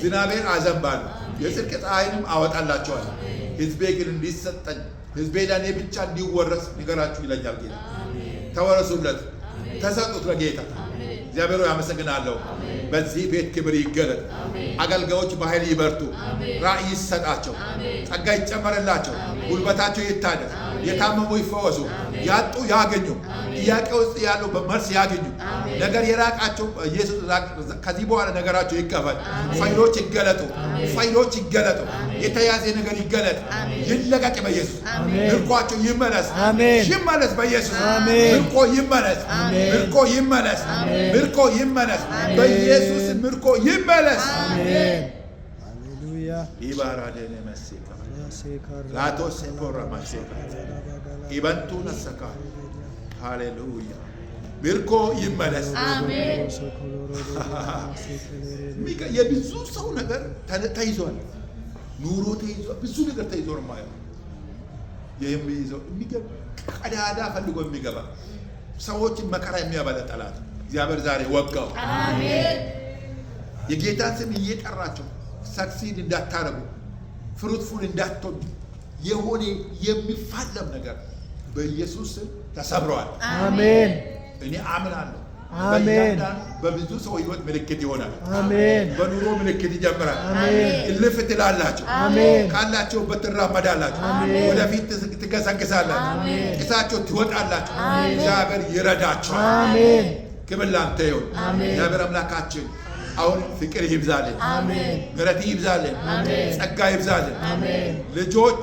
ዝናቤን አዘንባለሁ የጽድቅ ፀሐይንም አወጣላቸዋለሁ። ሕዝቤ ግን እንዲሰጠኝ ሕዝቤ ለእኔ ብቻ እንዲወረስ ንገራችሁ ይለኛል ጌታ። ተወረሱለት፣ ተሰጡት ለጌታ። እግዚአብሔር ያመሰግናለሁ። በዚህ ቤት ክብር ይገለጥ። አገልጋዮች በኃይል ይበርቱ። ራእይ ይሰጣቸው፣ ጸጋ ይጨመርላቸው፣ ጉልበታቸው ይታደስ፣ የታመሙ ይፈወሱ፣ ያጡ ያገኙ፣ ጥያቄ ውስጥ ያሉ በመልስ ያገኙ፣ ነገር የራቃቸው ኢየሱስ ከዚህ በኋላ ነገራቸው ይከፈት። ፋይሎች ይገለጡ፣ ፋይሎች ይገለጡ፣ የተያዘ ነገር ይገለጥ፣ ይለቀቅ በኢየሱስ። ምርኳቸው ይመለስ፣ ይመለስ በኢየሱስ። ምርኮ ይመለስ፣ ምርኮ ይመለስ፣ ምርኮ ይመለስ በኢየሱስ። ምርኮ ይመለስ። አሜን። ሃሌሉያ ይባራደነ መስካ ላቶስ ፖራማሴ ኢበንቱ ነሰካ ሃሌሉያ። ምርኮ ይመለስ። አሜን። የብዙ ሰው ነገር ተይዟል። ኑሮ ተይዟል። ብዙ ነገር ተይዞ ነው ማለት የሚይዘው የሚገባ ቀዳዳ ፈልጎ የሚገባ ሰዎችን መከራ የሚያበላ ጠላት እግዚአብሔር ዛሬ ወጋው። አሜን። የጌታን ስም እየጠራቸው ሰክሲድ እንዳታረጉ ፍሩትፉል እንዳትሆኑ የሆነ የሚፋለም ነገር በኢየሱስ ስም ተሰብረዋል። አሜን። እኔ አምናለሁ። አሜን። በብዙ ሰው ህይወት ምልክት ይሆናል። አሜን። በኑሮ ምልክት ይጀምራል። አሜን። እልፍ ትላላችሁ። አሜን። ካላችሁበት ትራመዳላችሁ። አሜን። ወደፊት ትገሰግሳላችሁ። አሜን። ቂሳችሁ ትወጣላችሁ። አሜን። እግዚአብሔር ይረዳችኋል። አሜን። ክብር ላንተ ይሁን። አሜን። እግዚአብሔር አምላካችን አሁን ፍቅር ይብዛልን፣ አሜን። ምሕረት ይብዛልን፣ አሜን። ጸጋ ይብዛልን። አሜን። ልጆች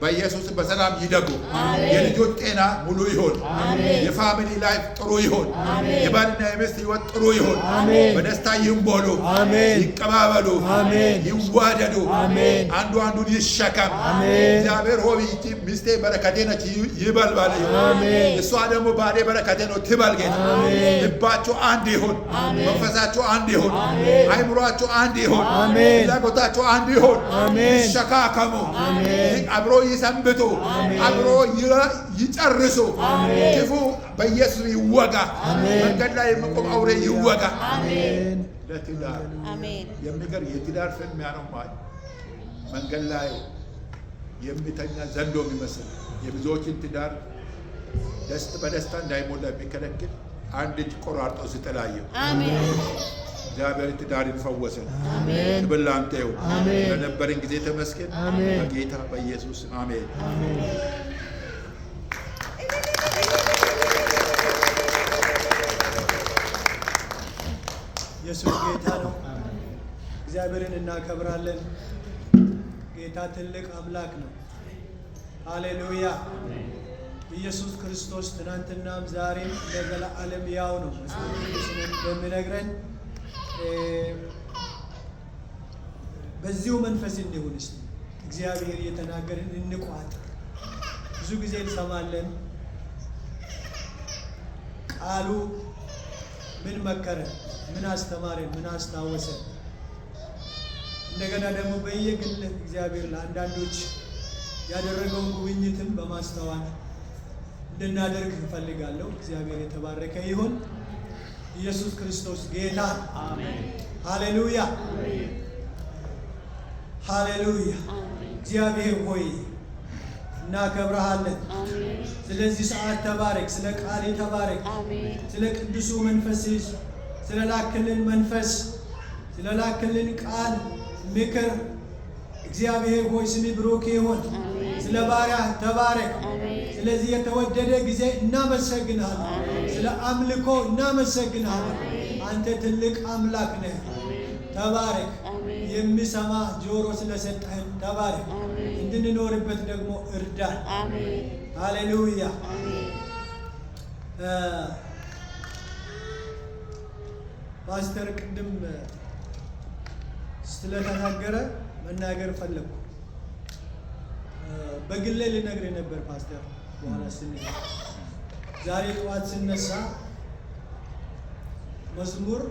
በኢየሱስ በሰላም ይደጉ። አሜን። የልጆች ጤና ሙሉ ይሁን። አሜን። የፋሚሊ ላይፍ ጥሩ ይሁን። አሜን። የባልና የሚስት ህይወት ጥሩ ይሁን። አሜን። በደስታ ይንቦሉ፣ አሜን። ይቀባበሉ፣ አሜን። ይዋደዱ፣ አሜን። አንዱ አንዱን ይሸከም። አሜን። እግዚአብሔር ሆይ ይህቺ ሚስቴ በረከቴ ነች ይበል ባለ አሜን። እሷ ደግሞ ባሌ በረከቴ ነው ትበል ጌታ። አሜን። ልባቸው አንድ ይሁን፣ መንፈሳቸው አንድ ይሁን፣ አይምሯቸው አንድ ይሁን፣ አሜን። ፍላጎታቸው አንድ ይሁን። አሜን። ይሸካከሙ፣ አሜን። አብሮ ይሰንብቱ፣ አብሮ ይጨርሱ። ክፉ በኢየሱስ ይወጋ። መንገድ ላይ የሚቆም አውሬ ይወጋ። አሜን። ለትዳር አሜን። የሚገርም የትዳር ፍልሚያ ነው ማለት መንገድ ላይ የሚተኛ ዘንዶ የሚመስል የብዙዎችን ትዳር በደስታ እንዳይሞላ የሚከለክል አንድ እጅ ቆራርጦ ሲጥላየው አሜን። እግዚአብሔር ትዳርን ፈወሰ። አሜን። ክብር ላንተ ይሁን። አሜን። ለነበረን ጊዜ ተመስገን። አሜን። በጌታ በኢየሱስ አሜን። ኢየሱስ ጌታ ነው። እግዚአብሔርን እናከብራለን። ጌታ ትልቅ አምላክ ነው። ሃሌሉያ። ኢየሱስ ክርስቶስ ትናንትናም ዛሬም ለዘላለም ያው ነው። መጽሐፍ ቅዱስን እንደሚነግረን በዚሁ መንፈስ እንዲሆን እስቲ እግዚአብሔር የተናገርን እንቋጥር። ብዙ ጊዜ እንሰማለን። ቃሉ ምን መከረን፣ ምን አስተማረን፣ ምን አስታወሰን። እንደገና ደግሞ በየግል እግዚአብሔር ለአንዳንዶች ያደረገውን ጉብኝትን በማስተዋል እንድናደርግ እፈልጋለሁ። እግዚአብሔር የተባረከ ይሁን። ኢየሱስ ክርስቶስ ጌታ። አሜን። ሃሌሉያ፣ ሃሌሉያ። እግዚአብሔር ሆይ እናከብረሃለን። ስለዚህ ሰዓት ተባረክ፣ ስለ ቃሌ ተባረክ፣ ስለ ቅዱሱ መንፈስ፣ ስለ ላክልን መንፈስ፣ ስለ ላክልን ቃል ምክር እግዚአብሔር ሆይ ስም ብሩክ ይሁን። ስለ ባሪያ ተባረክ። ስለዚህ የተወደደ ጊዜ እናመሰግናለን። ስለ አምልኮ እናመሰግናለን። አንተ ትልቅ አምላክ ነህ። ተባረክ። የሚሰማ ጆሮ ስለሰጠህን ተባረክ። እንድንኖርበት ደግሞ እርዳን። ሃሌሉያ። ፓስተር ቅድም ስለተናገረ መናገር ፈለግኩ። በግሌ ልነግርህ ነበር ፓስተር። በኋላ ዛሬ ጠዋት ስነሳ መዝሙር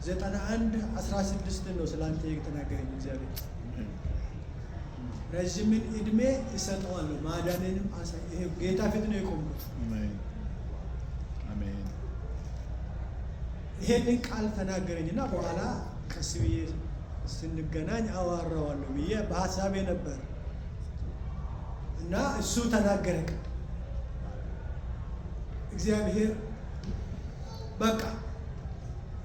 91:16 ነው ስላንተ የተናገረኝ እግዚአብሔር። ረዥምን ዕድሜ እሰጠዋለሁ ማዳንንም ይሄ ጌታ ፊት ነው የቆምኩት። አሜን። ይሄንን ቃል ተናገረኝና በኋላ ቀስ ብዬ ስንገናኝ አዋራዋለሁ ብዬ በሀሳቤ ነበር እና እሱ ተናገረ። እግዚአብሔር በቃ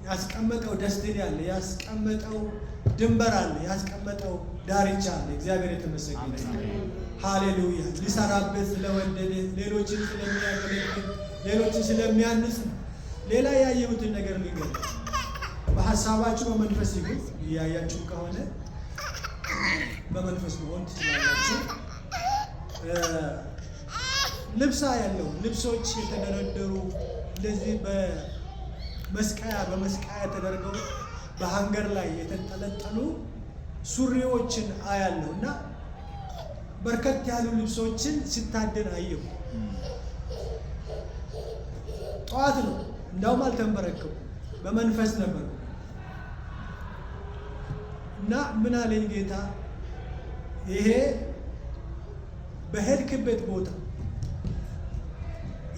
ያስቀመጠው ደስቲኒ አለ፣ ያስቀመጠው ድንበር አለ፣ ያስቀመጠው ዳርቻ አለ። እግዚአብሔር የተመሰገነ ይሁን። ሃሌሉያ። ሊሰራበት ስለወደደ፣ ሌሎችን ስለሚያገለግል፣ ሌሎችን ስለሚያንጽ ነው። ሌላ ያየሁትን ነገር ልንገር። በሀሳባችሁ በመንፈስ ይሁን። እያያችሁ ከሆነ በመንፈስ መሆን ትችላላችሁ። ልብሳ ያለው ልብሶች የተደረደሩ እንደዚህ በመስቀያ ተደርገው በሃንገር ላይ የተንጠለጠሉ ሱሪዎችን አያለሁ እና በርከት ያሉ ልብሶችን ሲታደን አየሁ። ጠዋት ነው፣ እንዳውም አልተንበረከኩም፣ በመንፈስ ነበር እና ምን አለኝ ጌታ፣ ይሄ በሄድክበት ቦታ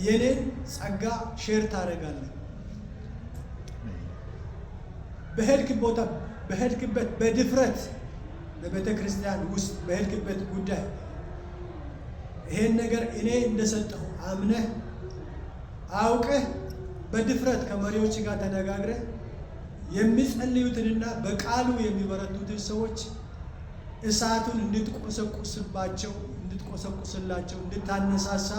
የኔን ጸጋ ሼር ታደርጋለህ። በሄድክበት በድፍረት በቤተ ክርስቲያን ውስጥ በሄድክበት ጉዳይ ይሄን ነገር እኔ እንደሰጠሁ አምነህ አውቀህ በድፍረት ከመሪዎች ጋር ተነጋግረህ የሚጸልዩትንና በቃሉ የሚበረቱትን ሰዎች እሳቱን እንድትቆሰቁስላቸው እንድታነሳሳ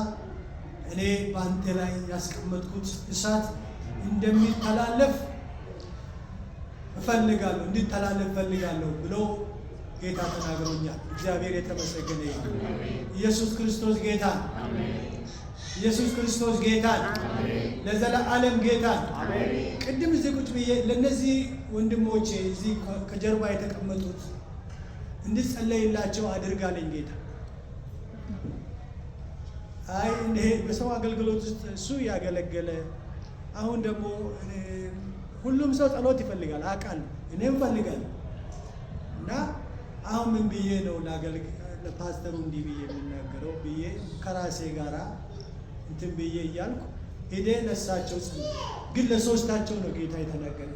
እኔ በአንተ ላይ ያስቀመጥኩት እሳት እንደሚተላለፍ እፈልጋለሁ ብሎ ጌታ ተናግሮኛል። እግዚአብሔር የተመሰገነ ይሁን። ኢየሱስ ክርስቶስ ጌታ ነው። ኢየሱስ ክርስቶስ ጌታ ነው። ለዘላለም ጌታ ነው። ቅድም እዚህ ቁጭ ብዬ ለእነዚህ ወንድሞቼ እዚህ ከጀርባ የተቀመጡት እንድጸለይላቸው አድርጋለኝ ጌታ። አይ እንደ በሰው አገልግሎት ውስጥ እሱ ያገለገለ አሁን ደግሞ ሁሉም ሰው ጸሎት ይፈልጋል አውቃለሁ፣ እኔም እፈልጋለሁ። እና አሁን ምን ብዬ ነው ለፓስተሩ እንዲህ ብዬ የሚናገረው ብዬ ከራሴ ጋራ እንትን ብዬ እያልኩ ሄደ ለሳቸው ግን ለሶስታቸው ነው ጌታ የተናገረ።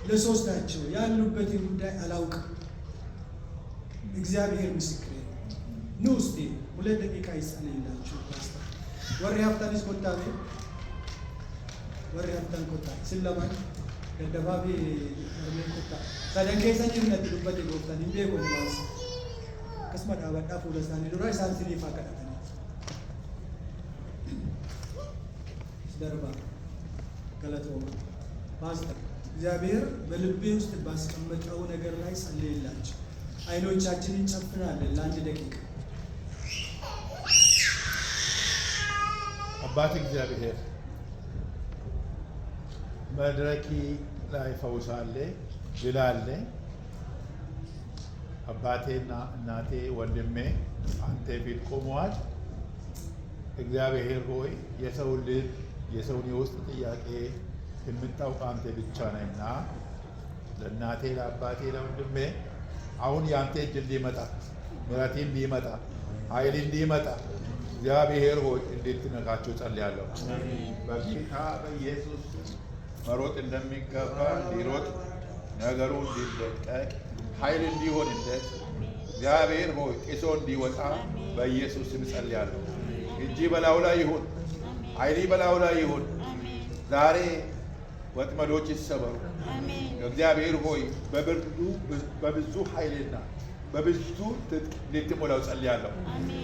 ለሶስታቸው ያሉበትን ጉዳይ አላውቅም። እግዚአብሔር ምስክሬ ኑ እስቲ 2 ደቂቃ ይጸልይላችሁ። ፓስተር ወሬ ሀብታንስ ኮታቤ warri haftan kota sillaman daddababi warri kota sadan keessan jirnatti dubbate gooftan hin beeku waas akkasuma dhaabadhaa fuula isaanii dura isaan siniif haa kadhatanii darባ ገለቶማ ፓስተር እግዚአብሔር በልቤ ውስጥ ባስቀመጠው ነገር ላይ ጸልይላችሁ። አይኖቻችንን ጨፍናለን ለ1 ደቂቃ። አባት እግዚአብሔር መድረኪ ላይ ፈውሳለ ይላለ። አባቴና እናቴ ወንድሜ አንተ ፊት ቆመዋል። እግዚአብሔር ሆይ የሰው ልብ የሰውን የውስጥ ጥያቄ የምታውቅ አንተ ብቻ ነህና ለእናቴ ለአባቴ ለወንድሜ አሁን የአንተ እጅ እንዲመጣ ምሕረት እንዲመጣ ኃይል እንዲመጣ እግዚአብሔር ሆይ እንድትነካቸው ጸልያለሁ። በጌታ በኢየሱስ መሮጥ እንደሚገባ እንዲሮጥ ነገሩ እንዲለቀቅ ኃይል እንዲሆንለት እግዚአብሔር ሆይ ጢሶ እንዲወጣ በኢየሱስ ስም ጸልያለሁ። እጅ በላዩ ላይ ይሁን፣ ኃይል በላዩ ላይ ይሁን። ዛሬ ወጥመዶች ይሰበሩ። እግዚአብሔር ሆይ በብዙ ኃይልና በብዙ ትጥቅ እንድትሞላው ጸልያለሁ።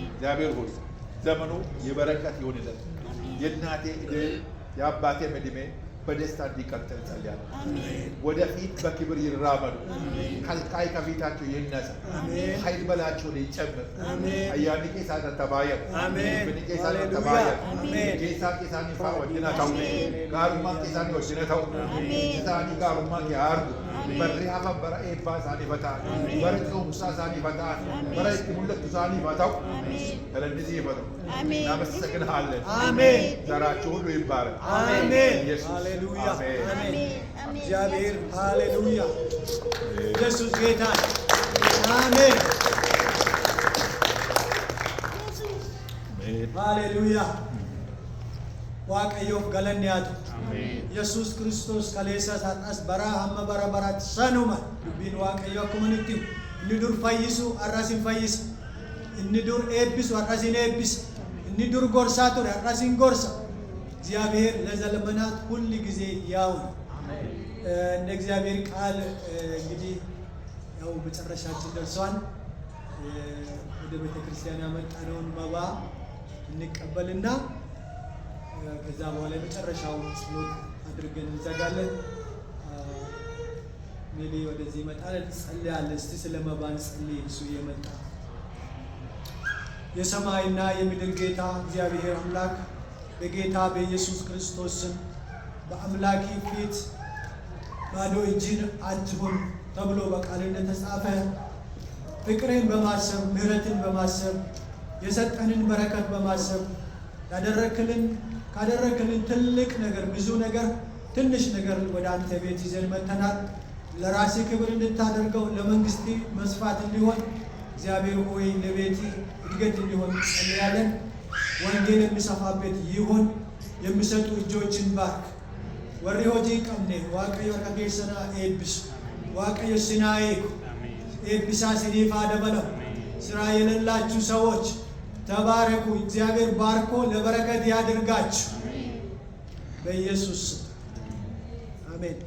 እግዚአብሔር ሆይ ዘመኑ የበረከት ይሆንለት። የእናቴ ዕድሜ የአባቴ ዕድሜ በደስታ እንዲቀጥል ጸልያለሁ። ወደፊት በክብር ይራመዱ። ከልካይ ከፊታቸው ይነሳ። ኃይል በላቸው ላይ ይጨምር። አያኒ ኬሳን ተባየር ብኒ ኬሳን ተባየር ኬሳ ኬሳን ይፋ ወድና ታው ጋሩማ ኬሳን ወድና ታው ኬሳኒ ጋሩማ ያርጉ በሪ አፈ በራ ኤባ ሳኒ ፈታ በረቱ ሙሳ ሳኒ ፈታ በረቱ ሙለቱ ሳኒ ፈታው ለእንደዚህ ይፈቱ። እናመሰግንሃለን። አሜን። ዘራችሁ ሁሉ ይባረክ። አሜን። ኢየሱስ ሃሌሉያ። አሜን። እግዚአብሔር ሃሌሉያ። ኢየሱስ ጌታ። አሜን። ሃሌሉያ። waaqayyoof galanni haa ta'u. Yesuus Kiristoos kaleessa har'as bara hamma bara baraatti sanuma dubbiin waaqayyo akkuma nutti inni dur fayyisu har'as hin fayyisa. Inni dur eebbisu har'as hin eebbisa. inni dur gorsaa ture har'as hin gorsa። እግዚአብሔር ለዘመናት ሁል ጊዜ ያው ነው። እንደ እግዚአብሔር ቃል እንግዲህ ያው መጨረሻችን ደርሷል። ወደ ቤተ ክርስቲያን ያመጣነውን መባ እንቀበልና ከዛ በኋላ መጨረሻው ጸሎት አድርገን እንዘጋለን። ሜሊ ወደዚህ ይመጣል እንጸልያለን። እስቲ ስለ መባ እንጸልይ። እሱ የመጣ የሰማይና የምድር ጌታ እግዚአብሔር አምላክ በጌታ በኢየሱስ ክርስቶስ ስም በአምላኪ ፊት ባዶ እጅን አትሁን ተብሎ በቃል እንደተጻፈ ፍቅርን በማሰብ ምህረትን በማሰብ የሰጠንን በረከት በማሰብ ካደረክልን ትልቅ ነገር ብዙ ነገር ትንሽ ነገር ወደ አንተ ቤት ይዘን መጥተናል። ለራሴ ክብር እንድታደርገው ለመንግስት መስፋት እንዲሆን እግዚአብሔር ሆይ ለቤቲ እድገት እንዲሆን ጸልያለን። ወንጌል የሚሰፋበት ይሁን። የሚሰጡ እጆችን ባርክ። ወሪ ሆጂ ቀምኔ ዋቀዮ ከጌሰና ኤብስ ዋቀዮ ሲናይኩ ኤብሳ ሲኒፋ ደበለው ስራ የሌላችሁ ሰዎች ተባረኩ። እግዚአብሔር ባርኮ ለበረከት ያድርጋችሁ በኢየሱስ አሜን።